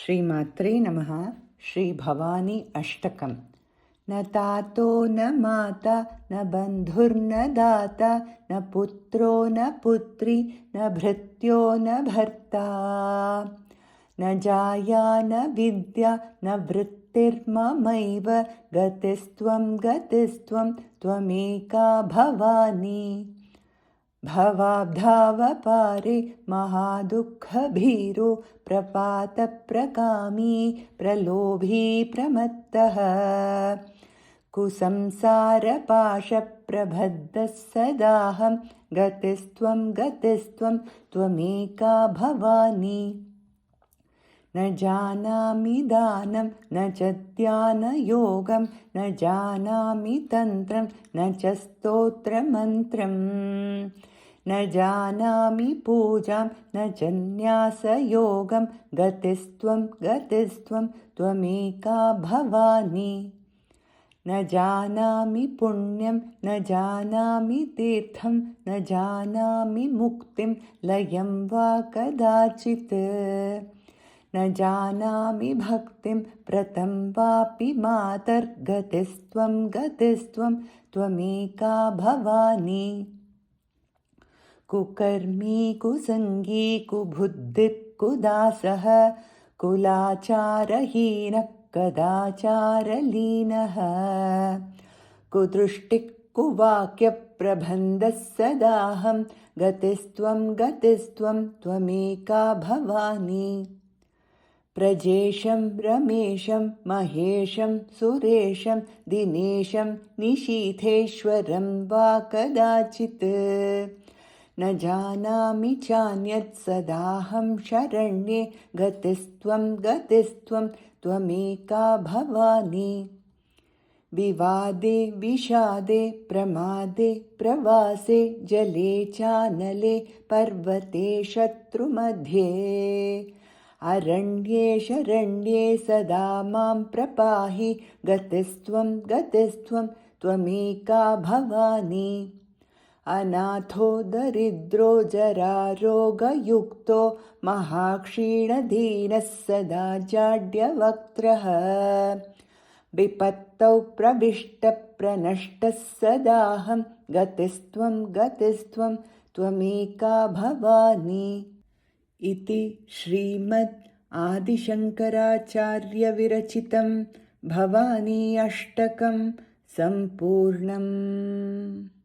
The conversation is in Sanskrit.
श्रीमात्रे नमः। श्रीभवानी अष्टकम्। न तातो न माता न बन्धुर्न दाता न पुत्रो न पुत्री न भृत्यो न भर्ता न जाया न विद्या न वृत्तिर्ममैव गतिस्त्वं त्वमेका भवानी। भवाब्धावपारे महादुःखभीरो प्रपातप्रकामी प्रलोभी प्रमत्तः कुसंसारपाशप्रबद्धः सदाहं गतिस्त्वं त्वमेका भवानी। न जानामि दानं न च ध्यानयोगं न जानामि तन्त्रं न च स्तोत्रमन्त्रम् न जानामि पूजां न च न्यासयोगं गतिस्त्वं त्वमेका भवानी। न जानामि पुण्यं न जानामि तीर्थं न जानामि मुक्तिं लयं वा कदाचित् न जानामि भक्तिं व्रतं वापि मातर्गतिस्त्वं त्वमेका भवानी। कुकर्मी कुसङ्गी कुबुद्धिः कुदासः कुलाचारहीनः कदाचारलीनः कुदृष्टिः कुवाक्यप्रबन्धः सदाहं गतिस्त्वं त्वमेका भवानी। प्रजेशं रमेशं महेशं सुरेशं दिनेशं निशीथेश्वरं वा कदाचित् न जानामि चान्यत् सदाहं शरण्ये गतिस्त्वं त्वमेका भवानी। विवादे विषादे प्रमादे प्रवासे जले चानले पर्वते शत्रुमध्ये अरण्ये शरण्ये सदा मां प्रपाहि गतिस्त्वं त्वमेका भवानी। अनाथो दरिद्रो जरारोगयुक्तो महाक्षीणदीनः सदा जाड्यवक्त्रः विपत्तौ प्रविष्टप्रनष्टः सदाहं गतिस्त्वं त्वमेका भवानी। इति श्रीमद् आदिशङ्कराचार्यविरचितं भवानी अष्टकं सम्पूर्णम्।